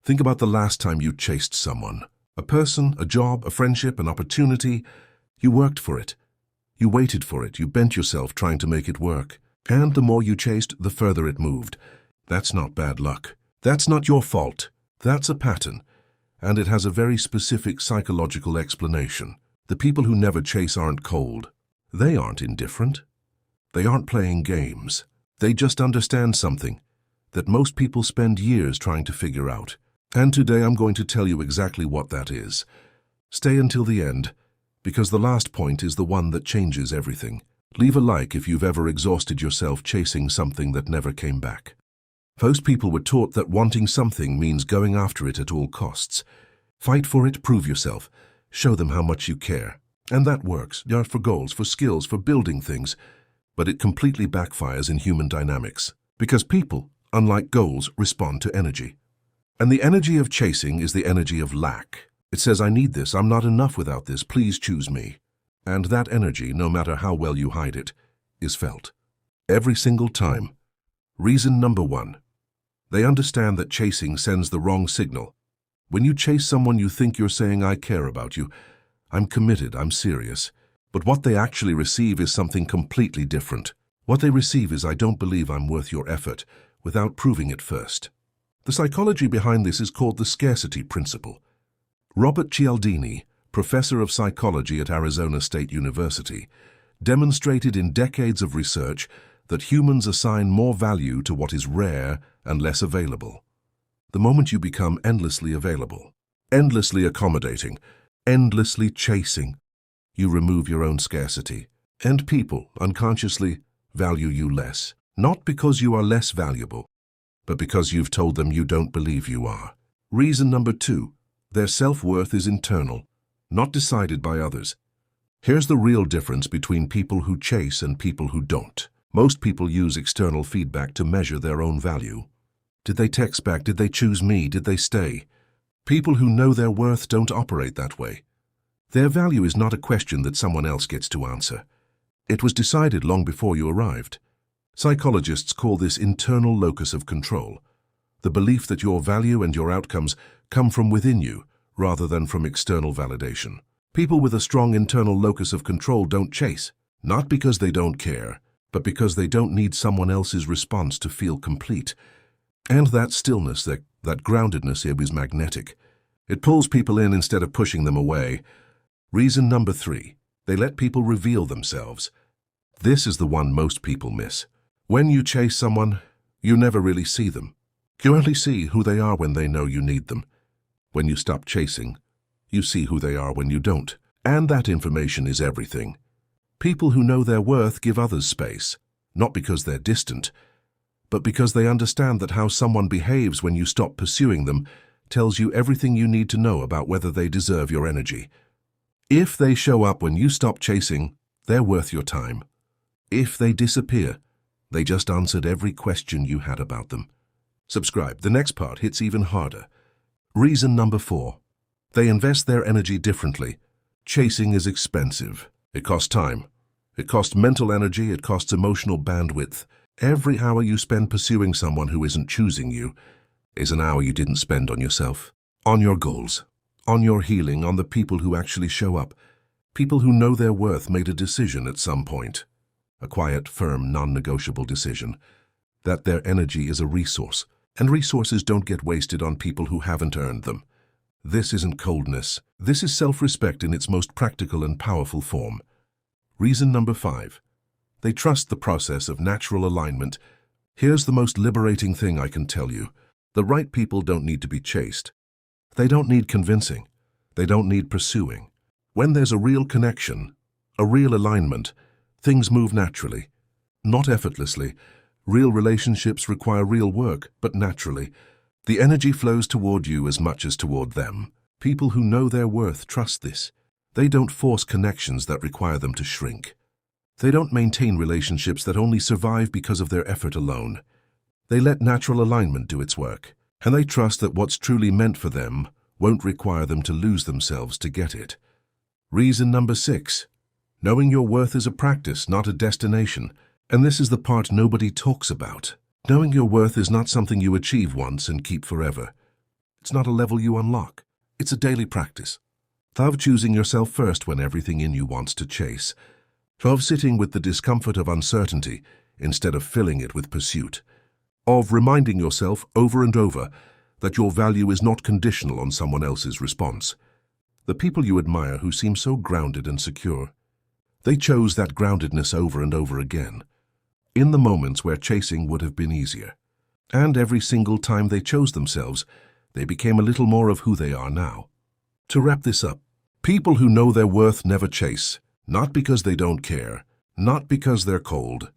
Think about the last time you chased someone. A person, a job, a friendship, an opportunity. You worked for it. You waited for it. You bent yourself trying to make it work. And the more you chased, the further it moved. That's not bad luck. That's not your fault. That's a pattern. And it has a very specific psychological explanation. The people who never chase aren't cold. They aren't indifferent. They aren't playing games. They just understand something that most people spend years trying to figure out. And today I'm going to tell you exactly what that is. Stay until the end, because the last point is the one that changes everything. Leave a like if you've ever exhausted yourself chasing something that never came back. Most people were taught that wanting something means going after it at all costs. Fight for it, prove yourself, show them how much you care. And that works, for goals, for skills, for building things. But it completely backfires in human dynamics. Because people, unlike goals, respond to energy. And the energy of chasing is the energy of lack. It says, I need this, I'm not enough without this, please choose me. And that energy, no matter how well you hide it, is felt. Every single time. Reason number 1. They understand that chasing sends the wrong signal. When you chase someone, you think you're saying, I care about you. I'm committed, I'm serious. But what they actually receive is something completely different. What they receive is, I don't believe I'm worth your effort, without proving it first. The psychology behind this is called the scarcity principle. Robert Cialdini, professor of psychology at Arizona State University, demonstrated in decades of research that humans assign more value to what is rare and less available. The moment you become endlessly available, endlessly accommodating, endlessly chasing, you remove your own scarcity, and people, unconsciously, value you less. Not because you are less valuable, but because you've told them you don't believe you are. Reason number 2, their self-worth is internal, not decided by others. Here's the real difference between people who chase and people who don't. Most people use external feedback to measure their own value. Did they text back? Did they choose me? Did they stay? People who know their worth don't operate that way. Their value is not a question that someone else gets to answer. It was decided long before you arrived. Psychologists call this internal locus of control, the belief that your value and your outcomes come from within you rather than from external validation. People with a strong internal locus of control don't chase, not because they don't care, but because they don't need someone else's response to feel complete. And that stillness, that groundedness here is magnetic. It pulls people in instead of pushing them away. Reason number 3, they let people reveal themselves. This is the one most people miss. When you chase someone, you never really see them. You only see who they are when they know you need them. When you stop chasing, you see who they are when you don't. And that information is everything. People who know their worth give others space, not because they're distant, but because they understand that how someone behaves when you stop pursuing them tells you everything you need to know about whether they deserve your energy. If they show up when you stop chasing, they're worth your time. If they disappear, they just answered every question you had about them. Subscribe. The next part hits even harder. Reason number 4. They invest their energy differently. Chasing is expensive. It costs time. It costs mental energy. It costs emotional bandwidth. Every hour you spend pursuing someone who isn't choosing you is an hour you didn't spend on yourself, on your goals, on your healing, on the people who actually show up. People who know their worth made a decision at some point. A quiet, firm, non-negotiable decision that their energy is a resource, and resources don't get wasted on people who haven't earned them. This isn't coldness. This is self-respect in its most practical and powerful form. Reason number 5. They trust the process of natural alignment. Here's the most liberating thing I can tell you. The right people don't need to be chased. They don't need convincing. They don't need pursuing. When there's a real connection, a real alignment, things move naturally, not effortlessly. Real relationships require real work, but naturally. The energy flows toward you as much as toward them. People who know their worth trust this. They don't force connections that require them to shrink. They don't maintain relationships that only survive because of their effort alone. They let natural alignment do its work, and they trust that what's truly meant for them won't require them to lose themselves to get it. Reason number 6. Knowing your worth is a practice, not a destination. And this is the part nobody talks about. Knowing your worth is not something you achieve once and keep forever. It's not a level you unlock. It's a daily practice. Of choosing yourself first when everything in you wants to chase. Of sitting with the discomfort of uncertainty instead of filling it with pursuit. Of reminding yourself over and over that your value is not conditional on someone else's response. The people you admire who seem so grounded and secure, they chose that groundedness over and over again, in the moments where chasing would have been easier. And every single time they chose themselves, they became a little more of who they are now. To wrap this up, people who know their worth never chase, not because they don't care, not because they're cold,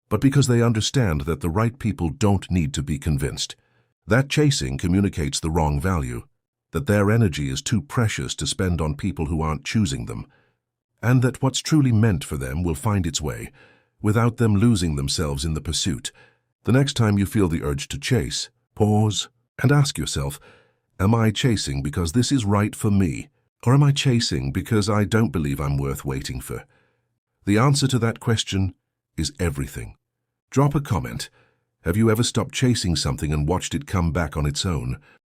but because they understand that the right people don't need to be convinced. That chasing communicates the wrong value, that their energy is too precious to spend on people who aren't choosing them, and that what's truly meant for them will find its way, without them losing themselves in the pursuit. The next time you feel the urge to chase, pause and ask yourself, am I chasing because this is right for me, or am I chasing because I don't believe I'm worth waiting for? The answer to that question is everything. Drop a comment. Have you ever stopped chasing something and watched it come back on its own?